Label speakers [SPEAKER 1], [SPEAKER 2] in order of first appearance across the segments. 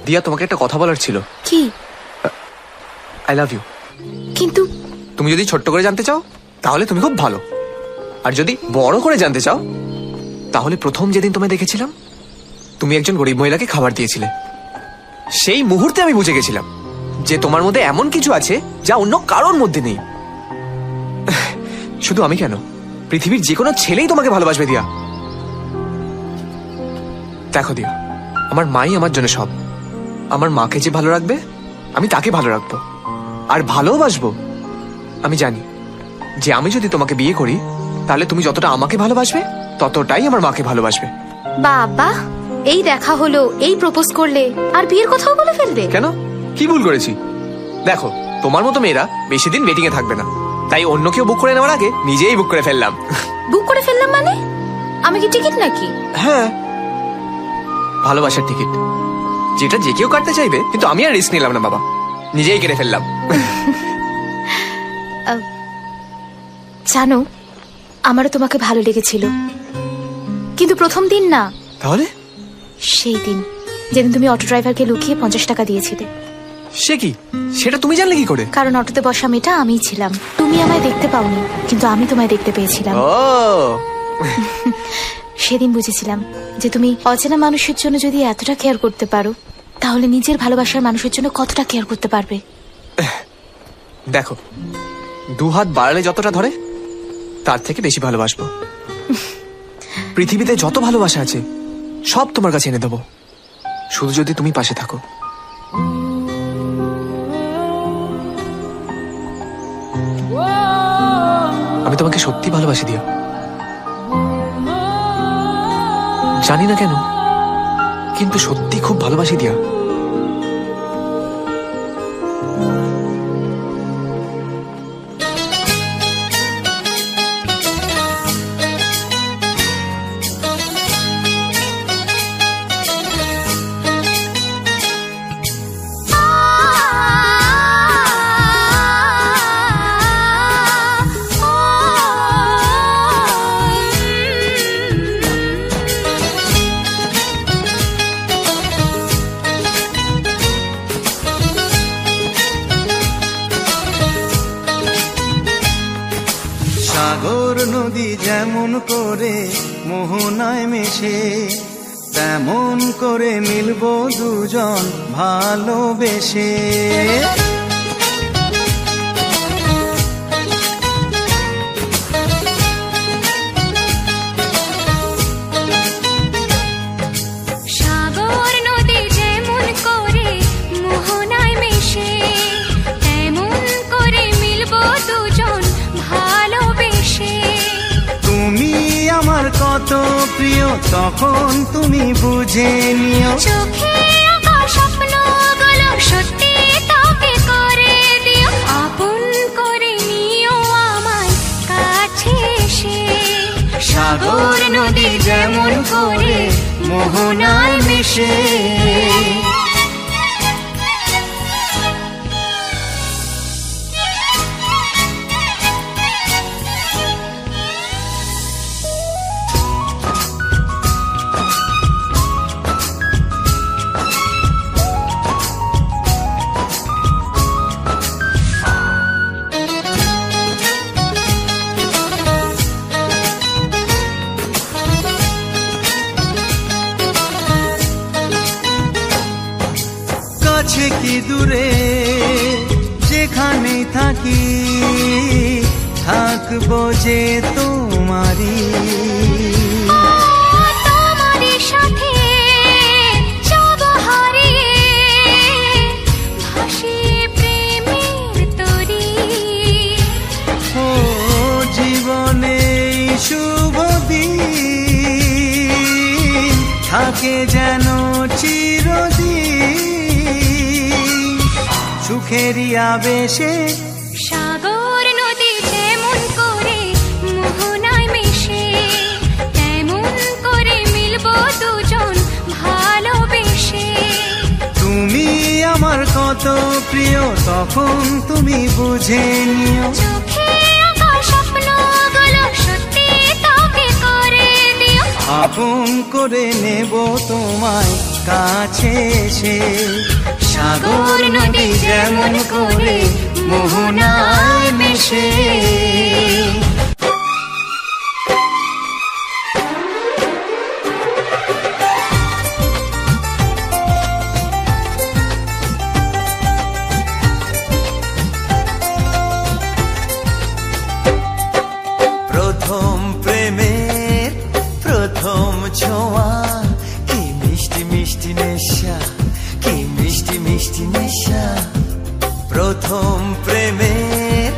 [SPEAKER 1] দিয়া, তোমাকে একটা কথা বলার ছিল।
[SPEAKER 2] কি?
[SPEAKER 1] I love you.
[SPEAKER 2] কিন্তু
[SPEAKER 1] তুমি যদি ছোট্ট করে জানতে চাও তাহলে তুমি খুব ভালো, আর যদি বড় করে জানতে চাও তাহলে প্রথম যেদিন তোমায় দেখেছিলাম তুমি একজন গরিব মহিলাকে খাবার দিয়েছিলে, সেই মুহূর্তে আমি বুঝে গেছিলাম যে তোমার মধ্যে এমন কিছু আছে যা অন্য কারোর মধ্যে নেই। শুধু আমি কেন, পৃথিবীর যে কোনো ছেলেই তোমাকে ভালোবাসবে দিয়া। দেখো দিয়া, আমার মাই আমার জন্য সব। আমার মাকে যে ভালো রাখবে আমি তাকে ভালো রাখবো, আর ভালোবাসবো। আমি জানি যে আমি যদি তোমাকে বিয়ে করি তাহলে তুমি যতটা আমাকে ভালোবাসবে ততটাই আমার মাকে ভালোবাসবে।
[SPEAKER 2] বাবা, এই দেখা হলো, এই প্রপোজ করলে, আর বিয়ের কথাও বলে ফেলবে?
[SPEAKER 1] কেন, কি ভুল করেছি? দেখো, তোমার মতো মেয়েরা বেশি দিন ওয়েটিং এ থাকবে না, তাই অন্য কেউ বুক করে নেওয়ার আগে নিজেই বুক করে ফেললাম।
[SPEAKER 2] বুক করে ফেললাম মানে? আমি কি টিকিট নাকি?
[SPEAKER 1] হ্যাঁ, ভালোবাসার টিকিট, যেটা যে কেউ কাটতে চাইবে, কিন্তু আমি আর রিস্ক নিলাম না বাবা, নিজেই কেটে ফেললাম।
[SPEAKER 2] জানো, আমারও তোমাকে ভালো লেগেছিল, কিন্তু প্রথম দিন না।
[SPEAKER 1] তাহলে?
[SPEAKER 2] সেই দিন যেদিন তুমি অটো ড্রাইভারকে লুকিয়ে 50 টাকা দিয়েছিলে।
[SPEAKER 1] সে কি, সেটা তুমি জানলে কি করে?
[SPEAKER 2] কারণ অটোতে বসা মেয়েটা আমিই ছিলাম। তুমি আমায় দেখতে পাওনি, কিন্তু আমি তোমায় দেখতে পেয়েছিলাম। সেদিন বুঝেছিলাম যে তুমি অচেনা মানুষের জন্য যদি এতটা কেয়ার করতে পারো, তাহলে নিজের ভালোবাসার মানুষের জন্য কতটা কেয়ার করতে পারবে।
[SPEAKER 1] দেখো, 2 হাত বাড়ালে যতটা ধরে তার থেকে বেশি ভালোবাসবো। পৃথিবীতে যত ভালোবাসা আছে সব তোমার কাছে এনে দেবো, শুধু যদি তুমি পাশে থাকো। আমি তোমাকে সত্যি ভালোবাসি দিয়া, জানি না কেন, কিন্তু সত্যি খুব ভালোবাসি দিয়া।
[SPEAKER 3] সাগর নদী যেমন করে মোহনায় মেশে, তেমন করে মিলবো দুজন ভালোবেসে। কত প্রিয় তখন তুমি বুঝে নিও,
[SPEAKER 4] চোখে আঁকা স্বপ্নগুলো সত্যি তবে করে দিও, আপন করে নিও আমায় কাছে এসে।
[SPEAKER 3] সাগর নদী যেমন করে মোহনায় মিশে। কি দূরে যেখানে থাকি, থাকবো যে তোমারি
[SPEAKER 4] সাথে যাব হারিয়ে, ভাসিয়ে প্রেমের তরি।
[SPEAKER 3] ও জীবনে শুভ দিন থাকে যেন চিরদিন, সুখেরই আবেশে।
[SPEAKER 4] সাগর নদী যেমন করে মোহনায় মিশে, তেমন করে মিলবো দুজন ভালোবেসে।
[SPEAKER 3] তুমি আমার কত প্রিয় তখন তুমি বুঝে নিও,
[SPEAKER 4] চোখে আঁকা স্বপ্নগুলো সত্যি তবে করে দিও,
[SPEAKER 3] আপন করে নেব তোমায় কাছে এসে সাগর নদী যেমন করে মোহনায় মেশে। প্রথম প্রেমের প্রথম ছোঁয়া, কি মিষ্টি মিষ্টি নেশা, কি মিষ্টি মিষ্টি নেশা। প্রথম প্রেমের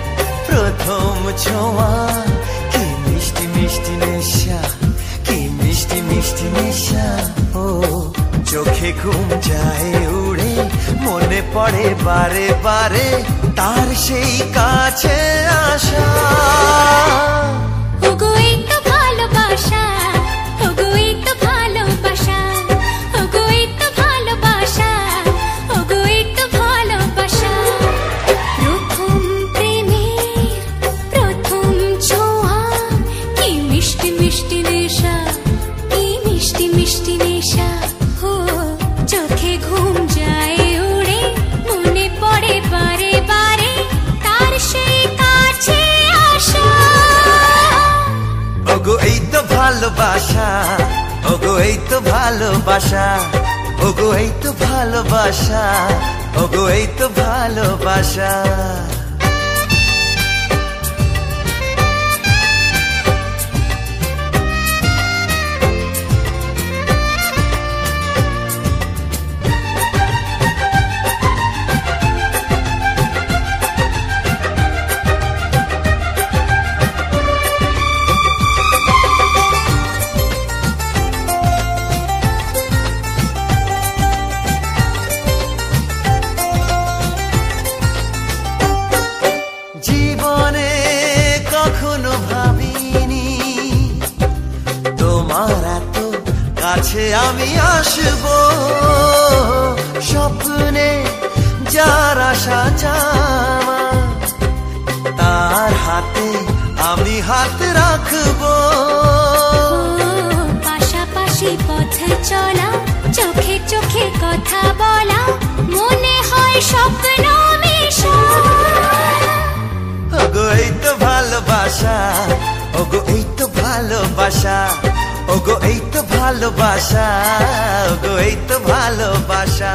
[SPEAKER 3] প্রথম ছোঁয়া, কি মিষ্টি মিষ্টি নেশা, কি মিষ্টি মিষ্টি নেশা। ও চোখে ঘুম যায় উড়ে, মনে পড়ে বারে বারে তার সেই কাছে আসা।
[SPEAKER 4] ওগো এই তো ভালোবাসা, ওগো এই তো ভালোবাসা, ওগো এই তো ভালোবাসা, ওগো এই তো ভালোবাসা। প্রথম প্রেমের প্রথম ছোঁয়া, কি মিষ্টি মিষ্টি নেশা, কি মিষ্টি মিষ্টি নেশা। ও চোখে ঘুম যায় উড়ে, মনে পড়ে বারে বারে তার সেই কাছে আসা।
[SPEAKER 3] ওগো এই তো ভালোবাসা, ওগো এই তো ভালোবাসা, ওগো এই তো ভালোবাসা, ওগো এই তো ভালোবাসা। জীবনে কখনো ভাবিনি তোমার এত কাছে আমি আসব। স্বপ্নে যার আশা চাওয়া, তার হাতে আমি হাত রাখবো।
[SPEAKER 4] পাশাপাশি পথ চলা, চোখে চোখে কথা বলা, মনে হয় স্বপ্ন মেশা।
[SPEAKER 3] ওগো এই তো ভালোবাসা, ওগো এই তো ভালোবাসা, ওগো এই তো ভালোবাসা, ওগো এই তো ভালোবাসা।